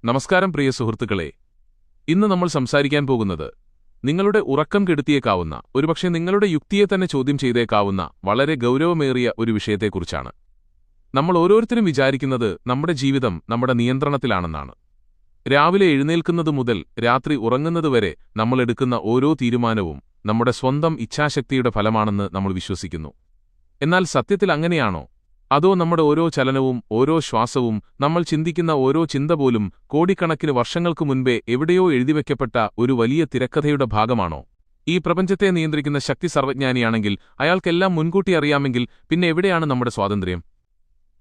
നമസ്കാരം പ്രിയ സുഹൃത്തുക്കളെ, ഇന്ന് നമ്മൾ സംസാരിക്കാൻ പോകുന്നത് നിങ്ങളുടെ ഉറക്കം കെടുത്തിയേക്കാവുന്ന, ഒരുപക്ഷെ നിങ്ങളുടെ യുക്തിയെ തന്നെ ചോദ്യം ചെയ്തേക്കാവുന്ന വളരെ ഗൗരവമേറിയ ഒരു വിഷയത്തെക്കുറിച്ചാണ്. നമ്മൾ ഓരോരുത്തരും വിചാരിക്കുന്നത് നമ്മുടെ ജീവിതം നമ്മുടെ നിയന്ത്രണത്തിലാണെന്നാണ്. രാവിലെ എഴുന്നേൽക്കുന്നതു മുതൽ രാത്രി ഉറങ്ങുന്നതുവരെ നമ്മൾ എടുക്കുന്ന ഓരോ തീരുമാനവും നമ്മുടെ സ്വന്തം ഇച്ഛാശക്തിയുടെ ഫലമാണെന്ന് നമ്മൾ വിശ്വസിക്കുന്നു. എന്നാൽ സത്യത്തിൽ അങ്ങനെയാണോ? അതോ നമ്മുടെ ഓരോ ചലനവും ഓരോ ശ്വാസവും നമ്മൾ ചിന്തിക്കുന്ന ഓരോ ചിന്ത പോലും കോടിക്കണക്കിന് വർഷങ്ങൾക്കു മുൻപേ എവിടെയോ എഴുതിവെക്കപ്പെട്ട ഒരു വലിയ തിരക്കഥയുടെ ഭാഗമാണോ? ഈ പ്രപഞ്ചത്തെ നിയന്ത്രിക്കുന്ന ശക്തി സർവജ്ഞാനിയാണെങ്കിൽ അയാൾക്കെല്ലാം മുൻകൂട്ടി അറിയാമെങ്കിൽ പിന്നെ എവിടെയാണ് നമ്മുടെ സ്വാതന്ത്ര്യം?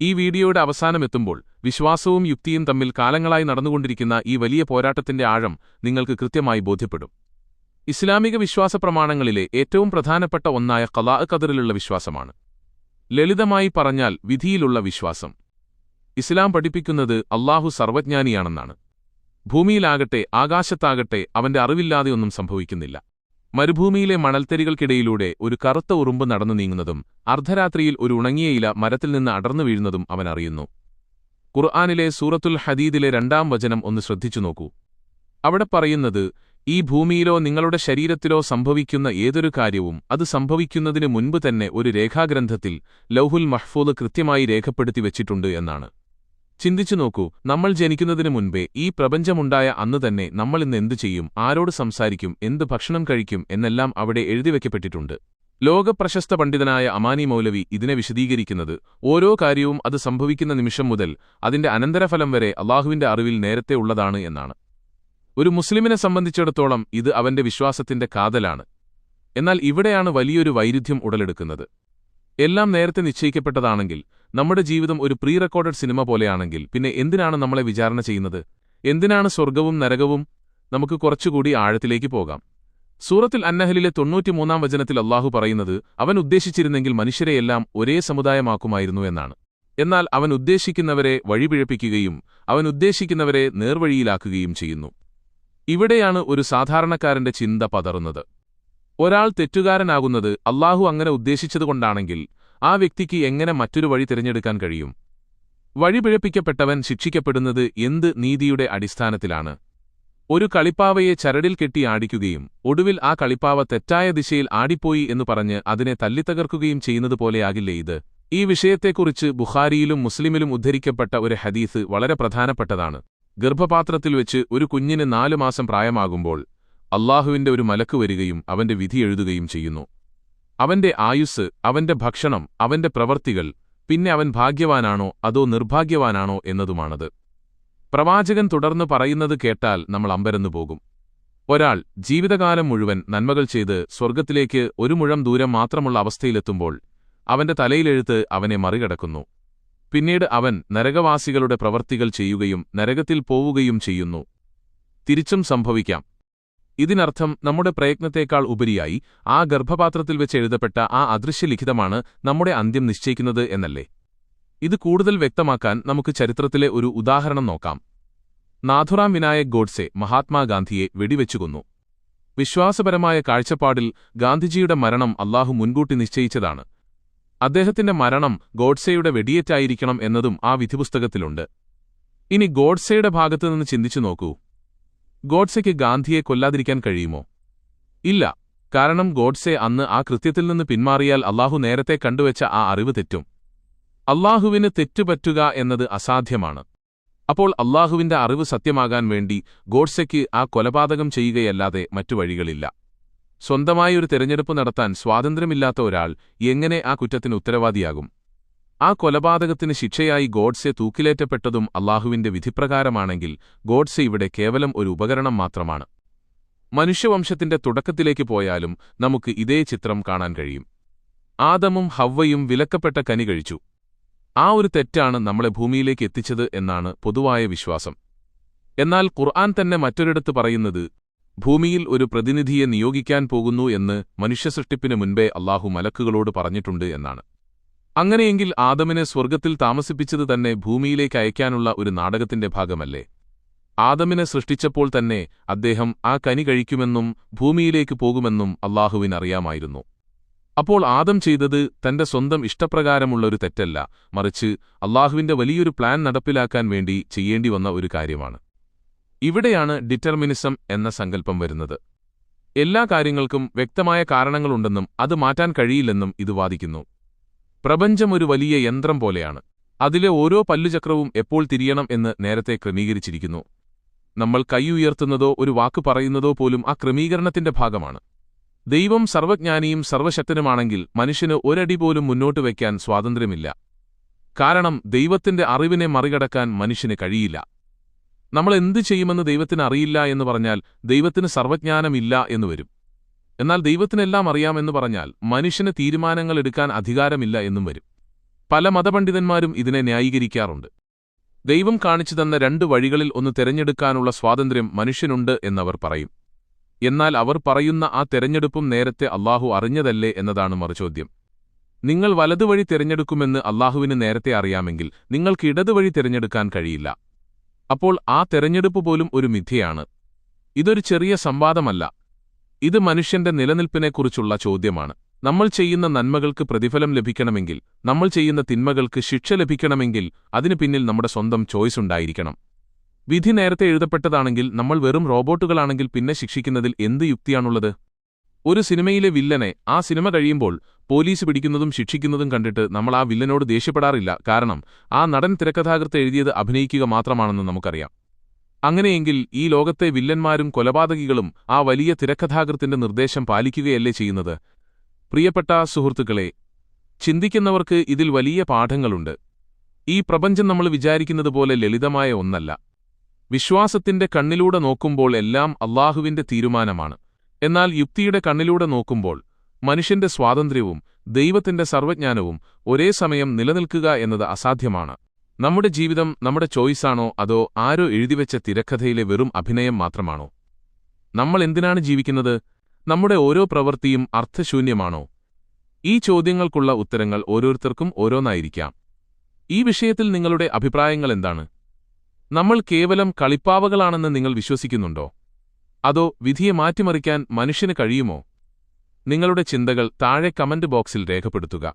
ഈ വീഡിയോയുടെ അവസാനമെത്തുമ്പോൾ വിശ്വാസവും യുക്തിയും തമ്മിൽ കാലങ്ങളായി നടന്നുകൊണ്ടിരിക്കുന്ന ഈ വലിയ പോരാട്ടത്തിന്റെ ആഴം നിങ്ങൾക്ക് കൃത്യമായി ബോധ്യപ്പെടും. ഇസ്ലാമിക വിശ്വാസ പ്രമാണങ്ങളിലെ ഏറ്റവും പ്രധാനപ്പെട്ട ഒന്നായ ഖലാ ഖദറിലുള്ള വിശ്വാസമാണ്. ലളിതമായി പറഞ്ഞാൽ വിധിയിലുള്ള വിശ്വാസം. ഇസ്ലാം പഠിപ്പിക്കുന്നത് അല്ലാഹു സർവജ്ഞാനിയാണെന്നാണ്. ഭൂമിയിലാകട്ടെ ആകാശത്താകട്ടെ അവന്റെ അറിവില്ലാതെ ഒന്നും സംഭവിക്കുന്നില്ല. മരുഭൂമിയിലെ മണൽത്തരികൾക്കിടയിലൂടെ ഒരു കറുത്ത ഉറുമ്പ് നടന്നു നീങ്ങുന്നതും അർദ്ധരാത്രിയിൽ ഒരു ഉണങ്ങിയ ഇല മരത്തിൽ നിന്ന് അടർന്നു വീഴുന്നതും അവൻ അറിയുന്നു. ഖുർആനിലെ സൂറത്തുൽ ഹദീദിലെ 2-ാം വചനം ഒന്ന് ശ്രദ്ധിച്ചു നോക്കൂ. അവിടെ പറയുന്നത്, ഈ ഭൂമിയിലോ നിങ്ങളുടെ ശരീരത്തിലോ സംഭവിക്കുന്ന ഏതൊരു കാര്യവും അത് സംഭവിക്കുന്നതിനു മുൻപ് തന്നെ ഒരു രേഖാഗ്രന്ഥത്തിൽ ലൗഹുൽ മഹ്ഫൂദ് കൃത്യമായി രേഖപ്പെടുത്തി വച്ചിട്ടുണ്ട് എന്നാണ്. ചിന്തിച്ചു നോക്കൂ, നമ്മൾ ജനിക്കുന്നതിനു മുൻപേ ഈ പ്രപഞ്ചമുണ്ടായ അന്ന് തന്നെ നമ്മൾ ഇന്ന് എന്തു ചെയ്യും, ആരോട് സംസാരിക്കും, എന്ത് ഭക്ഷണം കഴിക്കും എന്നെല്ലാം അവിടെ എഴുതിവെക്കപ്പെട്ടിട്ടുണ്ട്. ലോകപ്രശസ്ത പണ്ഡിതനായ അമാനി മൗലവി ഇതിനെ വിശദീകരിക്കുന്നത്, ഓരോ കാര്യവും അത് സംഭവിക്കുന്ന നിമിഷം മുതൽ അതിന്റെ അനന്തരഫലം വരെ അല്ലാഹുവിന്റെ അറിവിൽ നേരത്തെ ഉള്ളതാണ് എന്നാണ്. ഒരു മുസ്ലിമിനെ സംബന്ധിച്ചിടത്തോളം ഇത് അവന്റെ വിശ്വാസത്തിന്റെ കാതലാണ്. എന്നാൽ ഇവിടെയാണ് വലിയൊരു വൈരുദ്ധ്യം ഉടലെടുക്കുന്നത്. എല്ലാം നേരത്തെ നിശ്ചയിക്കപ്പെട്ടതാണെങ്കിൽ, നമ്മുടെ ജീവിതം ഒരു പ്രീ റെക്കോർഡഡ് സിനിമ പോലെയാണെങ്കിൽ പിന്നെ എന്തിനാണ് നമ്മളെ വിചാരണ ചെയ്യുന്നത്? എന്തിനാണ് സ്വർഗവും നരകവും? നമുക്ക് കുറച്ചുകൂടി ആഴത്തിലേക്ക് പോകാം. സൂറത്തുൽ അന്നഹലിലെ 93-ാം വചനത്തിൽ അല്ലാഹു പറയുന്നത്, അവൻ ഉദ്ദേശിച്ചിരുന്നെങ്കിൽ മനുഷ്യരെയെല്ലാം ഒരേ സമുദായമാക്കുമായിരുന്നു എന്നാണ്. എന്നാൽ അവൻ ഉദ്ദേശിക്കുന്നവരെ വഴിപിഴപ്പിക്കുകയും അവൻ ഉദ്ദേശിക്കുന്നവരെ നേർവഴിയിലാക്കുകയും ചെയ്യുന്നു. ഇവിടെയാണ് ഒരു സാധാരണക്കാരന്റെ ചിന്ത പതറുന്നത്. ഒരാൾ തെറ്റുകാരനാകുന്നത് അല്ലാഹു അങ്ങനെ ഉദ്ദേശിച്ചതുകൊണ്ടാണെങ്കിൽ ആ വ്യക്തിക്ക് എങ്ങനെ മറ്റൊരു വഴി തിരഞ്ഞെടുക്കാൻ കഴിയും? വഴിപിഴപ്പിക്കപ്പെട്ടവൻ ശിക്ഷിക്കപ്പെടുന്നത് എന്ത് നീതിയുടെ അടിസ്ഥാനത്തിലാണ്? ഒരു കളിപ്പാവയെ ചരടിൽ കെട്ടി ആടിക്കുകയും ഒടുവിൽ ആ കളിപ്പാവ തെറ്റായ ദിശയിൽ ആടിപ്പോയി എന്നു പറഞ്ഞ് അതിനെ തല്ലിത്തകർക്കുകയും ചെയ്യുന്നതുപോലെയാകില്ലേ ഇത്? ഈ വിഷയത്തെക്കുറിച്ച് ബുഖാരിയിലും മുസ്ലിമിലും ഉദ്ധരിക്കപ്പെട്ട ഒരു ഹദീസ് വളരെ പ്രധാനപ്പെട്ടതാണ്. ഗർഭപാത്രത്തിൽ വെച്ച് ഒരു കുഞ്ഞിന് 4 മാസം പ്രായമാകുമ്പോൾ അല്ലാഹുവിന്റെ ഒരു മലക്ക് വരികയും അവന്റെ വിധി എഴുതുകയും ചെയ്യുന്നു. അവന്റെ ആയുസ്സ്, അവന്റെ ഭക്ഷണം, അവന്റെ പ്രവൃത്തികൾ, പിന്നെ അവൻ ഭാഗ്യവാനാണോ അതോ നിർഭാഗ്യവാനാണോ എന്നതുമാണത്. പ്രവാചകൻ തുടർന്ന് പറയുന്നത് കേട്ടാൽ നമ്മൾ അമ്പരന്നു പോകും. ഒരാൾ ജീവിതകാലം മുഴുവൻ നന്മകൾ ചെയ്ത് സ്വർഗ്ഗത്തിലേക്ക് 1 മുഴം ദൂരം മാത്രമുള്ള അവസ്ഥയിലെത്തുമ്പോൾ അവന്റെ തലയിലെഴുത്ത് അവനെ മറികടക്കുന്നു. പിന്നീട് അവൻ നരകവാസികളുടെ പ്രവൃത്തികൾ ചെയ്യുകയും നരകത്തിൽ പോവുകയും ചെയ്യുന്നു. തിരിച്ചും സംഭവിക്കാം. ഇതിനർത്ഥം നമ്മുടെ പ്രയത്നത്തേക്കാൾ ഉപരിയായി ആ ഗർഭപാത്രത്തിൽ വെച്ച് എഴുതപ്പെട്ട ആ അദൃശ്യലിഖിതമാണ് നമ്മുടെ അന്ത്യം നിശ്ചയിക്കുന്നത് എന്നല്ലേ? ഇത് കൂടുതൽ വ്യക്തമാക്കാൻ നമുക്ക് ചരിത്രത്തിലെ ഒരു ഉദാഹരണം നോക്കാം. നാഥുറാം വിനായക് ഗോഡ്സെ മഹാത്മാഗാന്ധിയെ വെടിവെച്ചുകൊന്നു. വിശ്വാസപരമായ കാഴ്ചപ്പാടിൽ ഗാന്ധിജിയുടെ മരണം അല്ലാഹു മുൻകൂട്ടി നിശ്ചയിച്ചതാണ്. അദ്ദേഹത്തിന്റെ മരണം ഗോഡ്സെയുടെ വെടിയേറ്റായിരിക്കണം എന്നതും ആ വിധിപുസ്തകത്തിലുണ്ട്. ഇനി ഗോഡ്സെയുടെ ഭാഗത്തുനിന്ന് ചിന്തിച്ചു നോക്കൂ. ഗോഡ്സെയ്ക്ക് ഗാന്ധിയെ കൊല്ലാതിരിക്കാൻ കഴിയുമോ? ഇല്ല. കാരണം ഗോഡ്സെ അന്ന് ആ കൃത്യത്തിൽ നിന്ന് പിന്മാറിയാൽ അല്ലാഹു നേരത്തെ കണ്ടുവെച്ച ആ അറിവ് തെറ്റും. അല്ലാഹുവിന് തെറ്റുപറ്റുക എന്നത് അസാധ്യമാണ്. അപ്പോൾ അല്ലാഹുവിന്റെ അറിവ് സത്യമാകാൻ വേണ്ടി ഗോഡ്സെയ്ക്ക് ആ കൊലപാതകം ചെയ്യുകയല്ലാതെ മറ്റു വഴികളില്ല. സ്വന്തമായി ഒരു തെരഞ്ഞെടുപ്പ് നടത്താൻ സ്വാതന്ത്ര്യമില്ലാത്ത ഒരാൾ എങ്ങനെ ആ കുറ്റത്തിന് ഉത്തരവാദിയാകും? ആ കൊലപാതകത്തിന് ശിക്ഷയായി ഗോഡ്സെ തൂക്കിലേറ്റപ്പെട്ടതും അല്ലാഹുവിന്റെ വിധിപ്രകാരമാണെങ്കിൽ ഗോഡ്സെ ഇവിടെ കേവലം ഒരു ഉപകരണം മാത്രമാണ്. മനുഷ്യവംശത്തിന്റെ തുടക്കത്തിലേക്ക് പോയാലും നമുക്ക് ഇതേ ചിത്രം കാണാൻ കഴിയും. ആദമും ഹവ്വയും വിലക്കപ്പെട്ട കനി കഴിച്ചു. ആ ഒരു തെറ്റാണ് നമ്മളെ ഭൂമിയിലേക്ക് എത്തിച്ചത് എന്നാണ് പൊതുവായ വിശ്വാസം. എന്നാൽ ഖുർആൻ തന്നെ മറ്റൊരിടത്ത് പറയുന്നത്, ഭൂമിയിൽ ഒരു പ്രതിനിധിയെ നിയോഗിക്കാൻ പോകുന്നു എന്ന് മനുഷ്യസൃഷ്ടിപ്പിന് മുൻപേ അല്ലാഹു മലക്കുകളോട് പറഞ്ഞിട്ടുണ്ട് എന്നാണ്. അങ്ങനെയെങ്കിൽ ആദമിനെ സ്വർഗ്ഗത്തിൽ താമസിപ്പിച്ചത് തന്നെ ഭൂമിയിലേക്ക് അയക്കാനുള്ള ഒരു നാടകത്തിന്റെ ഭാഗമല്ലേ? ആദമിനെ സൃഷ്ടിച്ചപ്പോൾ തന്നെ അദ്ദേഹം ആ കനി കഴിക്കുമെന്നും ഭൂമിയിലേക്ക് പോകുമെന്നും അല്ലാഹുവിനറിയാമായിരുന്നു. അപ്പോൾ ആദം ചെയ്തത് തന്റെ സ്വന്തം ഇഷ്ടപ്രകാരമുള്ള ഒരു തെറ്റല്ല, മറിച്ച് അല്ലാഹുവിന്റെ വലിയൊരു പ്ലാൻ നടപ്പിലാക്കാൻ വേണ്ടി ചെയ്യേണ്ടിവന്ന ഒരു കാര്യമാണ്. ഇവിടെയാണ് ഡിറ്റർമിനിസം എന്ന സങ്കല്പം വരുന്നത്. എല്ലാ കാര്യങ്ങൾക്കും വ്യക്തമായ കാരണങ്ങളുണ്ടെന്നും അത് മാറ്റാൻ കഴിയില്ലെന്നും ഇത് വാദിക്കുന്നു. പ്രപഞ്ചം ഒരു വലിയ യന്ത്രം പോലെയാണ്. അതിലെ ഓരോ പല്ലുചക്രവും എപ്പോൾ തിരിയണം എന്ന് നേരത്തെ ക്രമീകരിച്ചിരിക്കുന്നു. നമ്മൾ കൈ ഉയർത്തുന്നതോ ഒരു വാക്ക് പറയുന്നതോ പോലും ആ ക്രമീകരണത്തിന്റെ ഭാഗമാണ്. ദൈവം സർവജ്ഞാനിയും സർവശക്തനുമാണെങ്കിൽ മനുഷ്യന് ഒരടി പോലും മുന്നോട്ട് വയ്ക്കാൻ സ്വാതന്ത്ര്യമില്ല. കാരണം ദൈവത്തിന്റെ അറിവിനെ മറികടക്കാൻ മനുഷ്യന് കഴിയില്ല. നമ്മൾ എന്തു ചെയ്യുമെന്ന് ദൈവത്തിന് അറിയില്ല എന്ന് പറഞ്ഞാൽ ദൈവത്തിന് സർവജ്ഞാനമില്ല എന്നുവരും. എന്നാൽ ദൈവത്തിനെല്ലാം അറിയാമെന്ന് പറഞ്ഞാൽ മനുഷ്യന് തീരുമാനങ്ങൾ എടുക്കാൻ അധികാരമില്ല എന്നും വരും. പല മതപണ്ഡിതന്മാരും ഇതിനെ ന്യായീകരിക്കാറുണ്ട്. ദൈവം കാണിച്ചു തന്ന 2 വഴികളിൽ ഒന്ന് തിരഞ്ഞെടുക്കാനുള്ള സ്വാതന്ത്ര്യം മനുഷ്യനുണ്ട് എന്നവർ പറയും. എന്നാൽ അവർ പറയുന്ന ആ തിരഞ്ഞെടുപ്പും നേരത്തെ അല്ലാഹു അറിഞ്ഞതല്ലേ എന്നതാണ് മറുചോദ്യം. നിങ്ങൾ വലതുവഴി തിരഞ്ഞെടുക്കുമെന്ന് അല്ലാഹുവിന് നേരത്തെ അറിയാമെങ്കിൽ നിങ്ങൾക്ക് ഇടതുവഴി തിരഞ്ഞെടുക്കാൻ കഴിയില്ല. അപ്പോൾ ആ തിരഞ്ഞെടുപ്പ് പോലും ഒരു മിഥ്യയാണ്. ഇതൊരു ചെറിയ സംവാദമല്ല. ഇത് മനുഷ്യന്റെ നിലനിൽപ്പിനെക്കുറിച്ചുള്ള ചോദ്യമാണ്. നമ്മൾ ചെയ്യുന്ന നന്മകൾക്ക് പ്രതിഫലം ലഭിക്കണമെങ്കിൽ, നമ്മൾ ചെയ്യുന്ന തിന്മകൾക്ക് ശിക്ഷ ലഭിക്കണമെങ്കിൽ അതിനു പിന്നിൽ നമ്മുടെ സ്വന്തം ചോയ്സ് ഉണ്ടായിരിക്കണം. വിധി നേരത്തെ എഴുതപ്പെട്ടതാണെങ്കിൽ നമ്മൾ വെറും റോബോട്ടുകളാണെങ്കിൽ പിന്നെ ശിക്ഷിക്കുന്നതിൽ എന്ത് യുക്തിയാണുള്ളത്? ഒരു സിനിമയിലെ വില്ലനെ ആ സിനിമ കഴിയുമ്പോൾ പോലീസ് പിടിക്കുന്നതും ശിക്ഷിക്കുന്നതും കണ്ടിട്ട് നമ്മൾ ആ വില്ലനോട് ദേഷ്യപ്പെടാറില്ല. കാരണം ആ നടൻ തിരക്കഥാകൃത്ത് എഴുതിയത് അഭിനയിക്കുക മാത്രമാണെന്ന് നമുക്കറിയാം. അങ്ങനെയെങ്കിൽ ഈ ലോകത്തെ വില്ലന്മാരും കൊലപാതകികളും ആ വലിയ തിരക്കഥാകൃത്തിന്റെ നിർദ്ദേശം പാലിക്കുകയല്ലേ ചെയ്യുന്നത്? പ്രിയപ്പെട്ട സുഹൃത്തുക്കളെ, ചിന്തിക്കുന്നവർക്ക് ഇതിൽ വലിയ പാഠങ്ങളുണ്ട്. ഈ പ്രപഞ്ചം നമ്മൾ വിചാരിക്കുന്നതുപോലെ ലളിതമായ ഒന്നല്ല. വിശ്വാസത്തിന്റെ കണ്ണിലൂടെ നോക്കുമ്പോൾ എല്ലാം അല്ലാഹുവിന്റെ തീരുമാനമാണ്. എന്നാൽ യുക്തിയുടെ കണ്ണിലൂടെ നോക്കുമ്പോൾ മനുഷ്യന്റെ സ്വാതന്ത്ര്യവും ദൈവത്തിന്റെ സർവജ്ഞാനവും ഒരേ സമയം നിലനിൽക്കുക എന്നത് അസാധ്യമാണ്. നമ്മുടെ ജീവിതം നമ്മുടെ ചോയ്സാണോ അതോ ആരോ എഴുതിവെച്ച തിരക്കഥയിലെ വെറും അഭിനയം മാത്രമാണോ? നമ്മൾ എന്തിനാണ് ജീവിക്കുന്നത്? നമ്മുടെ ഓരോ പ്രവൃത്തിയും അർത്ഥശൂന്യമാണോ? ഈ ചോദ്യങ്ങൾക്കുള്ള ഉത്തരങ്ങൾ ഓരോരുത്തർക്കും ഓരോന്നായിരിക്കാം. ഈ വിഷയത്തിൽ നിങ്ങളുടെ അഭിപ്രായങ്ങൾ എന്താണ്? നമ്മൾ കേവലം കളിപ്പാവകളാണെന്ന് നിങ്ങൾ വിശ്വസിക്കുന്നുണ്ടോ? അതോ വിധിയെ മാറ്റിമറിക്കാൻ മനുഷ്യന് കഴിയുമോ? നിങ്ങളുടെ ചിന്തകൾ താഴെ കമന്റ് ബോക്സിൽ രേഖപ്പെടുത്തുക.